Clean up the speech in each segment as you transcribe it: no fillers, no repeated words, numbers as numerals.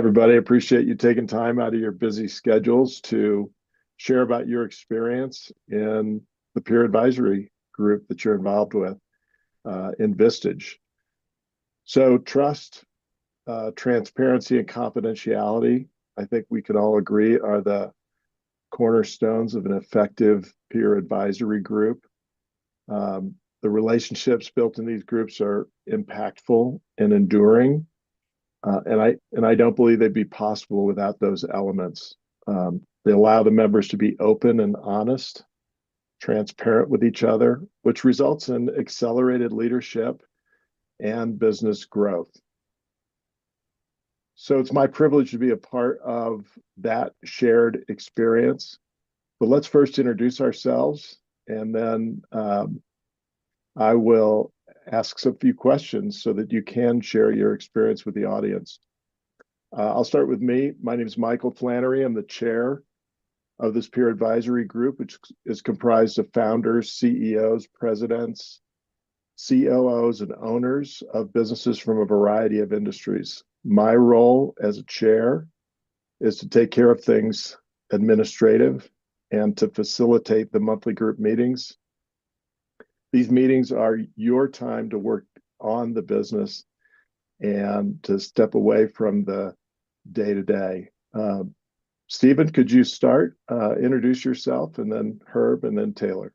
everybody. Appreciate you taking time out of your busy schedules to share about your experience in the peer advisory group that you're involved with in Vistage. So trust, transparency, and confidentiality, I think we can all agree, are the cornerstones of an effective peer advisory group. The relationships built in these groups are impactful and enduring. And I don't believe they'd be possible without those elements. They allow the members to be open and honest, transparent with each other, which results in accelerated leadership and business growth. So it's my privilege to be a part of that shared experience. But let's first introduce ourselves, and then I will ask a few questions so that you can share your experience with the audience. I'll start with me. My name is Michael Flannery. I'm the chair of this peer advisory group, which is comprised of founders, CEOs, presidents, COOs, and owners of businesses from a variety of industries. My role as a chair is to take care of things administrative and to facilitate the monthly group meetings. These meetings are your time to work on the business and to step away from the day-to-day. Stephen, could you start? Introduce yourself, and then Herb, and then Taylor.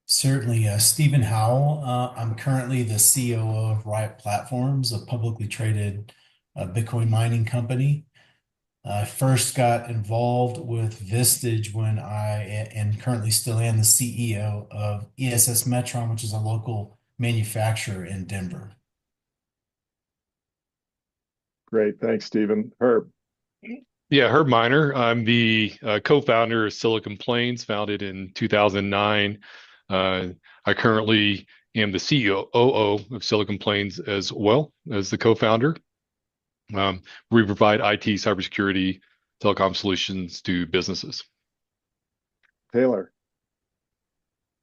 Certainly. Stephen Howell. I'm currently the COO of Riot Platforms, a publicly traded Bitcoin mining company. I first got involved with Vistage when and currently still am the CEO of ESS Metron, which is a local manufacturer in Denver. Great. Thanks, Stephen. Herb. Yeah, Herb Miner. I'm the co-founder of Silicon Plains, founded in 2009. I currently am the COO of Silicon Plains as well as the co-founder. We provide IT, cybersecurity, telecom solutions to businesses. Taylor.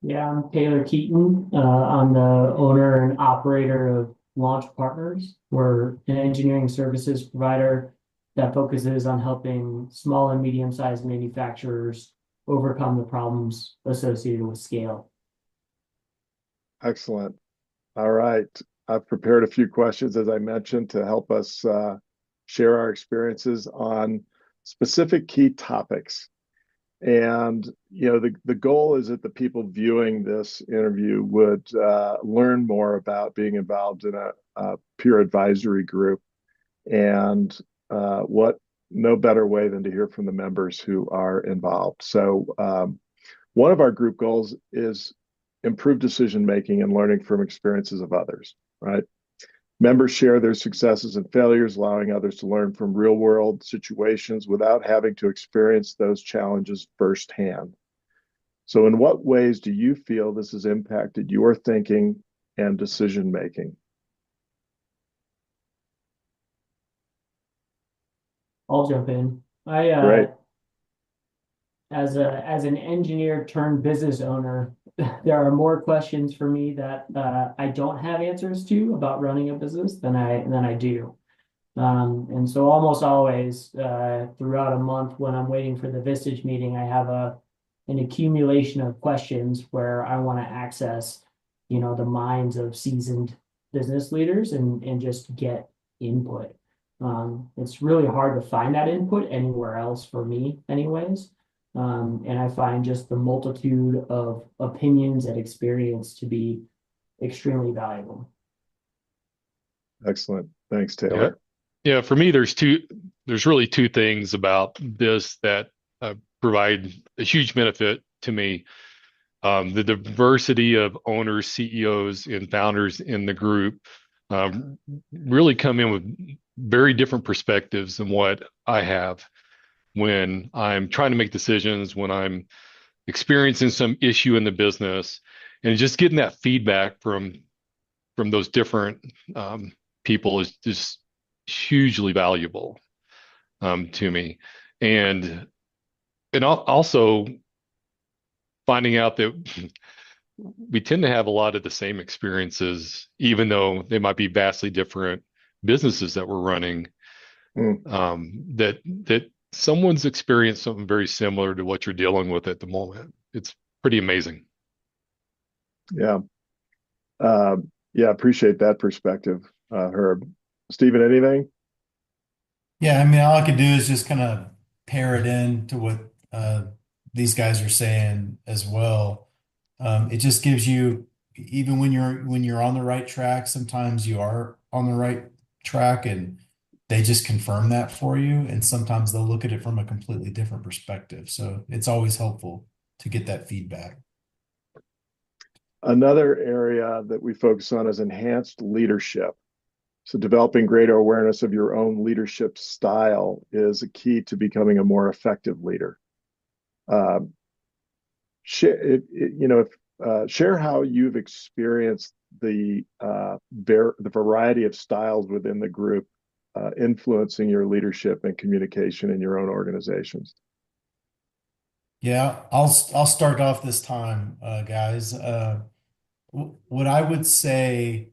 Yeah, I'm Taylor Keaton. I'm the owner and operator of Launch Partners. We're an engineering services provider that focuses on helping small and medium-sized manufacturers overcome the problems associated with scale. Excellent. All right. I've prepared a few questions, as I mentioned, to help us share our experiences on specific key topics. And, the goal is that the people viewing this interview would learn more about being involved in a peer advisory group. And what no better way than to hear from the members who are involved. So one of our group goals is improve decision-making and learning from experiences of others, right? Members share their successes and failures, allowing others to learn from real-world situations without having to experience those challenges firsthand. So in what ways do you feel this has impacted your thinking and decision-making? I'll jump in. Great. As an engineer turned business owner, there are more questions for me that I don't have answers to about running a business than I do. And so almost always throughout a month when I'm waiting for the Vistage meeting, I have an accumulation of questions where I want to access, the minds of seasoned business leaders and just get input. It's really hard to find that input anywhere else for me anyways. And I find just the multitude of opinions and experience to be extremely valuable. Excellent. Thanks, Taylor. Yeah, for me, there's really two things about this that provide a huge benefit to me. The diversity of owners, CEOs, and founders in the group really come in with very different perspectives than what I have when I'm trying to make decisions, when I'm experiencing some issue in the business, and just getting that feedback from those different people is just hugely valuable to me. And also finding out that we tend to have a lot of the same experiences, even though they might be vastly different businesses that we're running. Mm, that someone's experienced something very similar to what you're dealing with at the moment. It's pretty amazing. yeah. Yeah, appreciate that perspective, Herb. Stephen, anything? Yeah, I mean, all I could do is just kind of pair it in to what these guys are saying as well. It just gives you, even when you're on the right track, sometimes you are on the right track, and they just confirm that for you. And sometimes they'll look at it from a completely different perspective. So it's always helpful to get that feedback. Another area that we focus on is enhanced leadership. So developing greater awareness of your own leadership style is a key to becoming a more effective leader. Um, share how you've experienced the variety of styles within the group influencing your leadership and communication in your own organizations. Yeah, I'll start off this time, guys. What I would say,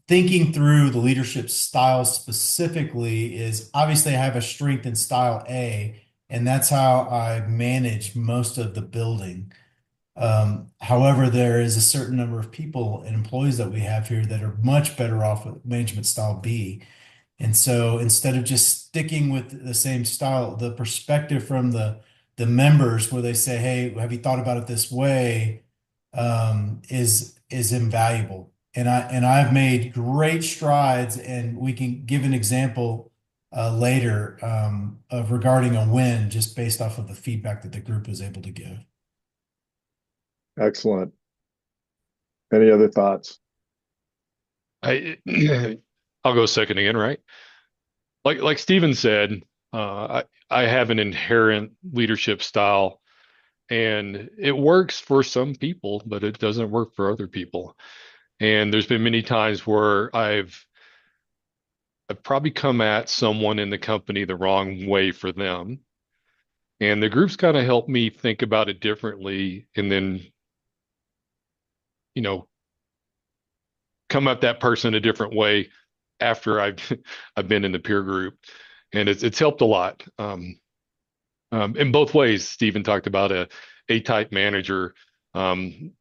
thinking through the leadership style specifically, is obviously I have a strength in style A, and that's how I manage most of the building. However, there is a certain number of people and employees that we have here that are much better off with management style B. And so instead of just sticking with the same style, the perspective from the members where they say, "Hey, have you thought about it this way?" Is invaluable. And I've made great strides, and we can give an example later of regarding a win just based off of the feedback that the group was able to give. Excellent. Any other thoughts? I I'll go second again, right? Like Steven said, I have an inherent leadership style, and it works for some people, but it doesn't work for other people. And there's been many times where I've probably come at someone in the company the wrong way for them. And the group's kind of helped me think about it differently and then, you know, come at that person a different way after I've I've been in the peer group. And it's helped a lot. In both ways. Stephen talked about a type manager. Um,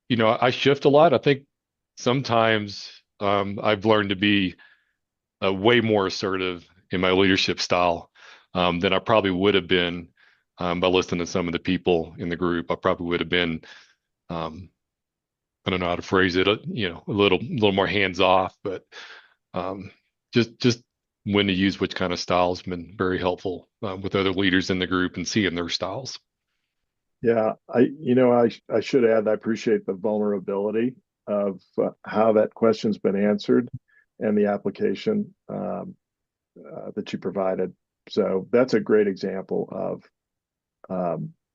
I shift a lot. I think sometimes I've learned to be way more assertive in my leadership style than I probably would have been by listening to some of the people in the group. I probably would have been, um, I don't know how to phrase it, a little more hands off, but um, just when to use which kind of style has been very helpful with other leaders in the group and seeing their styles. Yeah, I should add, I appreciate the vulnerability of how that question's been answered and the application that you provided. So that's a great example of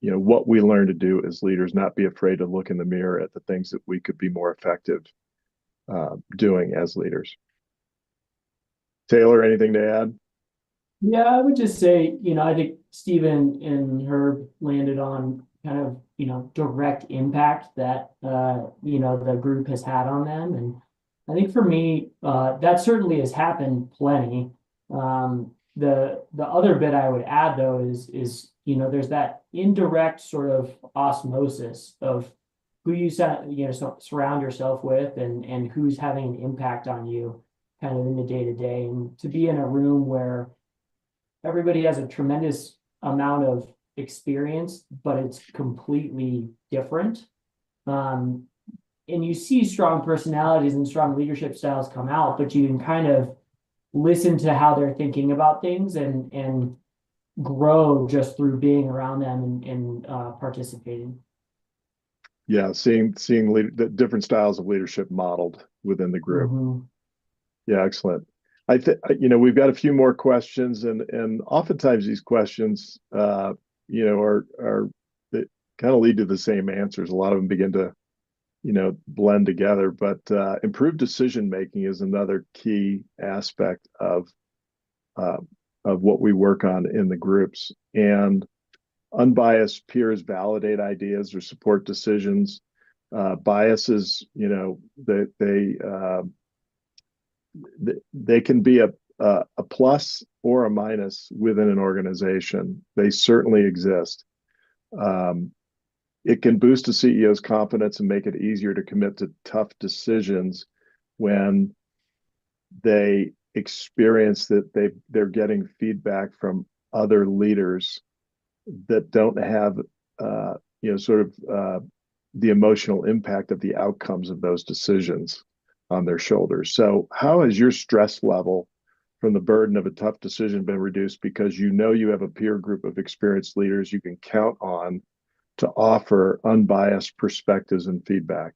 what we learn to do as leaders, not be afraid to look in the mirror at the things that we could be more effective doing as leaders. Taylor, anything to add? Yeah, I would just say, I think Stephen and Herb landed on kind of, direct impact that, the group has had on them. And I think for me, that certainly has happened plenty. The other bit I would add though there's that indirect sort of osmosis of who you surround yourself with and who's having an impact on you kind of in the day to day. And to be in a room where everybody has a tremendous amount of experience, but it's completely different. And you see strong personalities and strong leadership styles come out, but you can kind of listen to how they're thinking about things and grow just through being around them and participating. Yeah, seeing the different styles of leadership modeled within the group. Mm-hmm. Yeah, excellent. I think we've got a few more questions, and oftentimes these questions, are they kind of lead to the same answers. A lot of them begin to, blend together. But improved decision making is another key aspect of what we work on in the groups. And unbiased peers validate ideas or support decisions. Biases, that they can be a plus or a minus within an organization. They certainly exist. It can boost a CEO's confidence and make it easier to commit to tough decisions when they experience that they're getting feedback from other leaders that don't have sort of the emotional impact of the outcomes of those decisions on their shoulders. So how has your stress level from the burden of a tough decision been reduced because you know you have a peer group of experienced leaders you can count on to offer unbiased perspectives and feedback?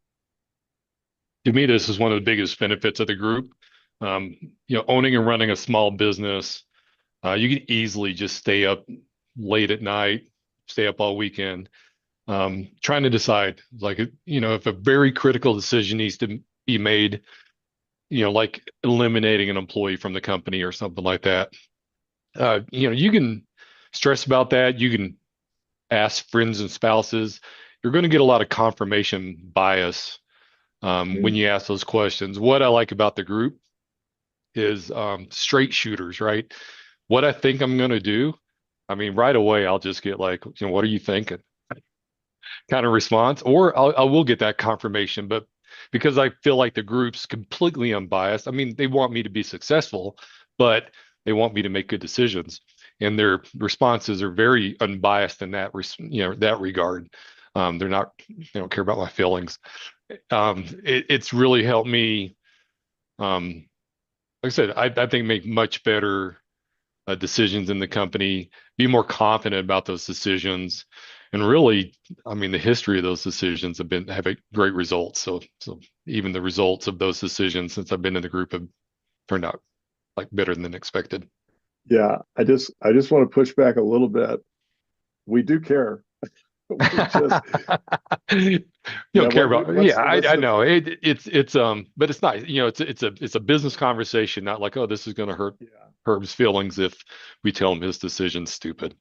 To me, this is one of the biggest benefits of the group. Owning and running a small business, you can easily just stay up late at night, stay up all weekend, trying to decide, like, if a very critical decision needs to be made, like eliminating an employee from the company or something like that. You can stress about that. You can ask friends and spouses. You're going to get a lot of confirmation bias when you ask those questions. What I like about the group is straight shooters, right? What I think I'm going to do, I mean, right away, I'll just get like, what are you thinking? Kind of response, or I will get that confirmation. But because I feel like the group's completely unbiased, I mean, they want me to be successful, but they want me to make good decisions. And their responses are very unbiased in that regard. They're not, they don't care about my feelings. It's really helped me, like I said, I think make much better decisions in the company, be more confident about those decisions. And really, I mean, the history of those decisions have great results. So even the results of those decisions since I've been in the group have turned out like better than expected. Yeah, I just want to push back a little bit. We do care. We just You yeah, don't care what, about, what's yeah, what's I the know it's but it's not, it's a business conversation, not like, oh, this is going to hurt yeah. Herb's feelings if we tell him his decision's stupid.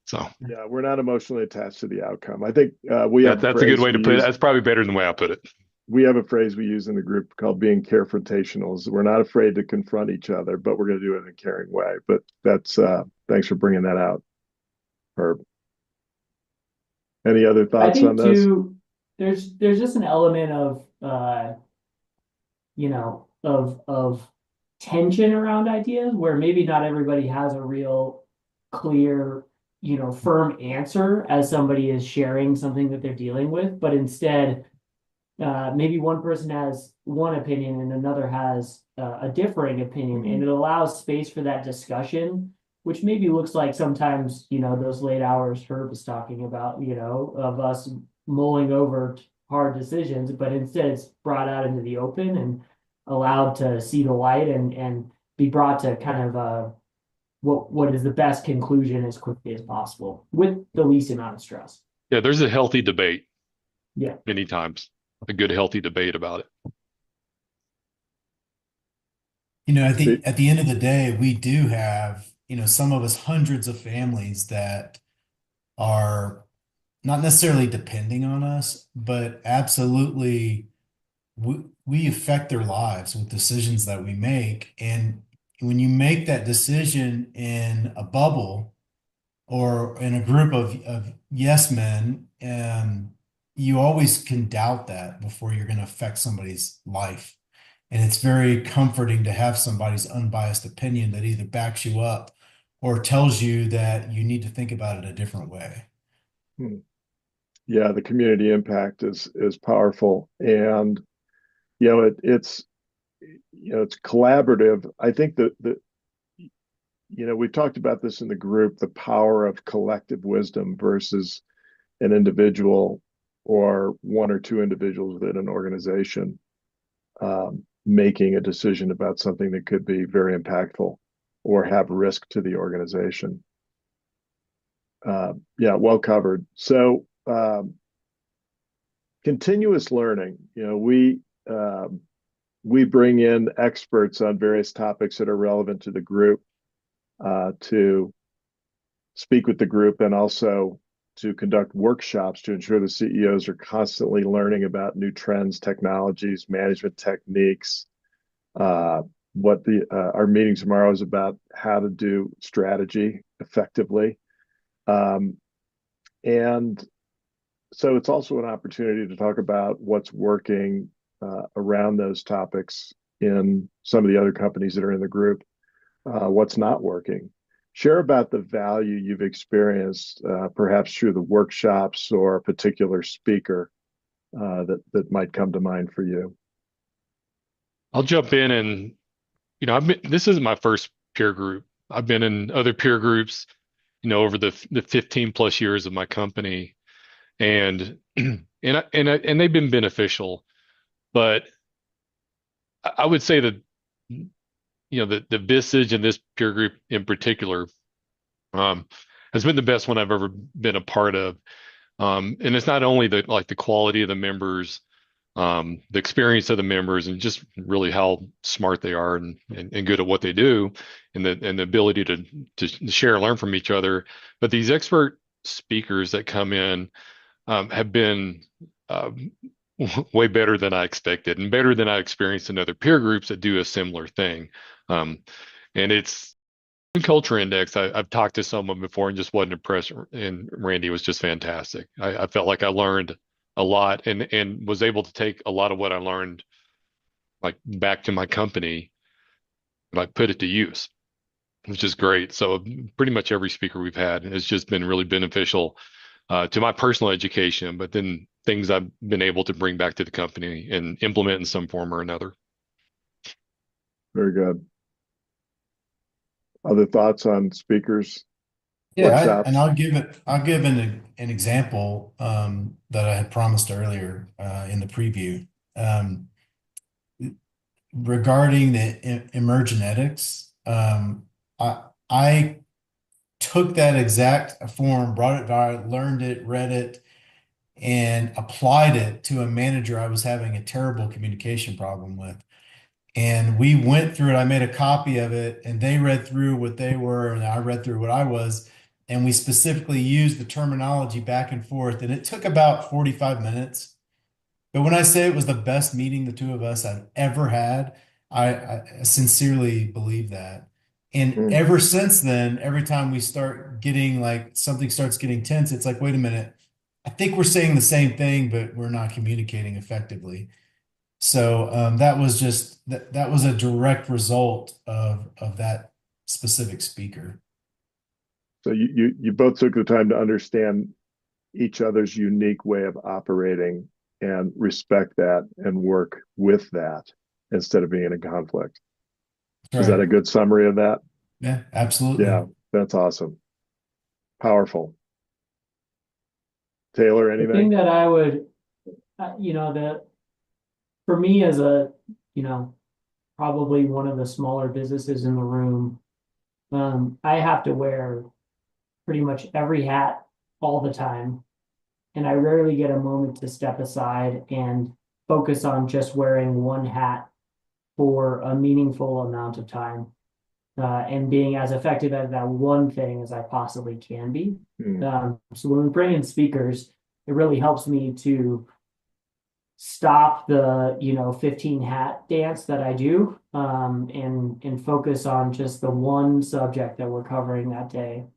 So Yeah, we're not emotionally attached to the outcome. I think we have a that's a good phrase way we to put it. use. That's probably better than the way I put it. We have a phrase we use in the group called being carefrontationals. We're not afraid to confront each other, but we're going to do it in a caring way. But that's thanks for bringing that out, Herb. Any other I thoughts on think this? too, there's just an element of of tension around ideas where maybe not everybody has a real clear, firm answer as somebody is sharing something that they're dealing with, but instead maybe one person has one opinion and another has a differing opinion, and it allows space for that discussion, which maybe looks like sometimes, those late hours Herb is talking about, of us mulling over hard decisions, but instead it's brought out into the open and allowed to see the light and be brought to kind of what is the best conclusion as quickly as possible with the least amount of stress. Yeah, there's a healthy debate. Yeah. Many times, a good healthy debate about it. I think at the end of the day, we do have, some of us hundreds of families that are not necessarily depending on us, but absolutely we affect their lives with decisions that we make. And when you make that decision in a bubble or in a group of yes men, you always can doubt that before you're going to affect somebody's life. And it's very comforting to have somebody's unbiased opinion that either backs you up or tells you that you need to think about it a different way. Yeah, the community impact is powerful, and it's collaborative. I think that we talked about this in the group, the power of collective wisdom versus an individual or one or two individuals within an organization making a decision about something that could be very impactful or have risk to the organization. Yeah, well covered. So continuous learning, we bring in experts on various topics that are relevant to the group to speak with the group and also to conduct workshops to ensure the CEOs are constantly learning about new trends, technologies, management techniques, what the our meeting tomorrow is about, how to do strategy effectively. And so it's also an opportunity to talk about what's working around those topics in some of the other companies that are in the group, what's not working. Share about the value you've experienced, perhaps through the workshops or a particular speaker that might come to mind for you. I'll jump in and, this isn't my first peer group. I've been in other peer groups, over the 15 plus years of my company, and and they've been beneficial. But I would say that, the Vistage and this peer group in particular, has been the best one I've ever been a part of. And it's not only the quality of the members, the experience of the members, and just really how smart they are and good at what they do, and the ability to share and learn from each other. But these expert speakers that come in have been way better than I expected, and better than I experienced in other peer groups that do a similar thing. And it's culture index. I've talked to someone before and just wasn't impressed, and Randy was just fantastic. I felt like I learned a lot and was able to take a lot of what I learned back to my company, put it to use, which is great. So pretty much every speaker we've had has just been really beneficial to my personal education, but then things I've been able to bring back to the company and implement in some form or another. Very good. Other thoughts on speakers? Yeah, and I'll give an example that I had promised earlier in the preview regarding the emergenetics. I took that exact form, brought it down, learned it, read it, and applied it to a manager I was having a terrible communication problem with. And we went through it. I made a copy of it, and they read through what they were, and I read through what I was. And we specifically used the terminology back and forth. And it took about 45 minutes. But when I say it was the best meeting the two of us have ever had, I sincerely believe that. And ever since then, every time we start getting something starts getting tense, it's like, wait a minute, I think we're saying the same thing, but we're not communicating effectively. So that was just that was a direct result of that specific speaker. So you both took the time to understand each other's unique way of operating and respect that and work with that instead of being in a conflict. Right. Is that a good summary of that? Yeah, absolutely. Yeah, that's awesome. Powerful. Taylor, anything? The thing that I would, for me as probably one of the smaller businesses in the room, I have to wear pretty much every hat all the time. And I rarely get a moment to step aside and focus on just wearing one hat for a meaningful amount of time, and being as effective at that one thing as I possibly can be. So when we bring in speakers, it really helps me to stop the 15 hat dance that I do, and focus on just the one subject that we're covering that day.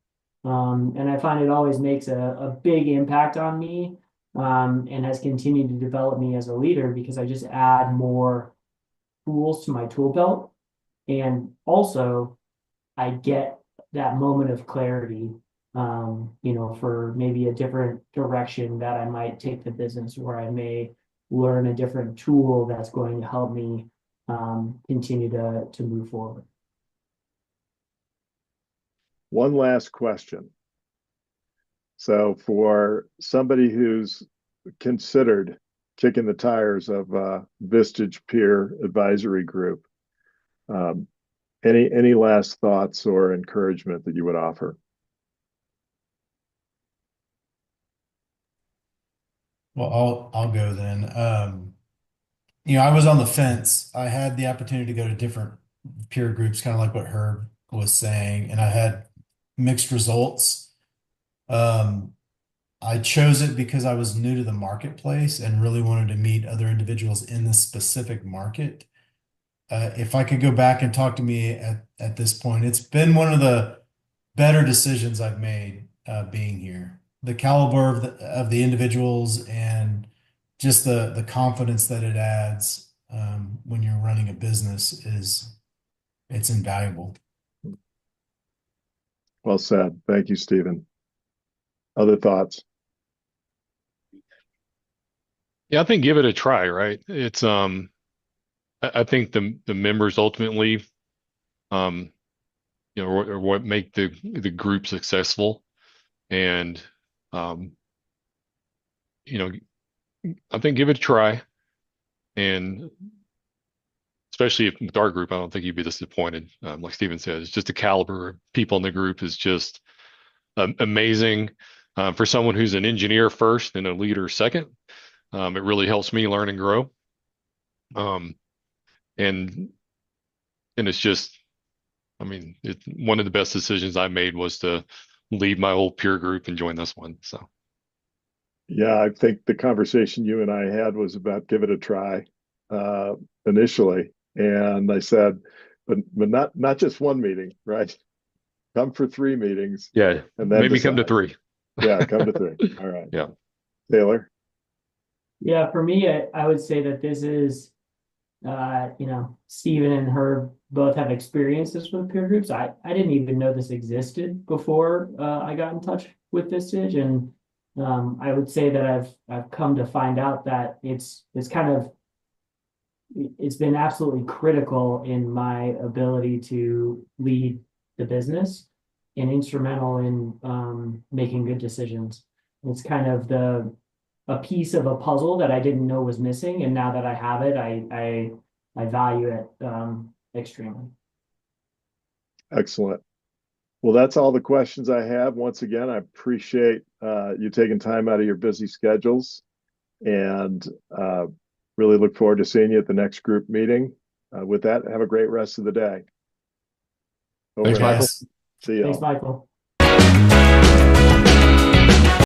And I find it always makes a big impact on me, and has continued to develop me as a leader, because I just add more tools to my tool belt. And also I get that moment of clarity, for maybe a different direction that I might take the business, or I may learn a different tool that's going to help me continue to move forward. One last question. So for somebody who's considered kicking the tires of Vistage Peer Advisory Group, any last thoughts or encouragement that you would offer? Well, I'll go then. I was on the fence. I had the opportunity to go to different peer groups, kind of like what Herb was saying, and I had mixed results. I chose it because I was new to the marketplace and really wanted to meet other individuals in this specific market. if I could go back and talk to me at this point, it's been one of the better decisions I've made being here. The caliber of the individuals and just the confidence that it adds when you're running a business it's invaluable. Well said. Thank you, Stephen. Other thoughts? Yeah, I think give it a try, right? It's I think the members ultimately are what make the group successful. And I think give it a try. And especially if with our group, I don't think you'd be disappointed. Like Steven says, just the caliber of people in the group is just amazing. For someone who's an engineer first and a leader second, it really helps me learn and grow. And it's just, I mean, one of the best decisions I made was to leave my old peer group and join this one. So, yeah, I think the conversation you and I had was about give it a try initially, and I said, but not just one meeting, right? Come for 3 meetings, yeah, and then maybe come to decide. 3. Yeah, come to 3. All right. Yeah. Taylor? Yeah, for me, I would say that this is, Stephen and Herb both have experiences with peer groups. I didn't even know this existed before I got in touch with Vistage, and I would say that I've come to find out that it's been absolutely critical in my ability to lead the business and instrumental in making good decisions. It's kind of a piece of a puzzle that I didn't know was missing, and now that I have it, I value it extremely. Excellent. Well, that's all the questions I have. Once again, I appreciate you taking time out of your busy schedules, and really look forward to seeing you at the next group meeting. With that, have a great rest of the day. Over Thanks, and out. Michael. See you. Thanks, Michael.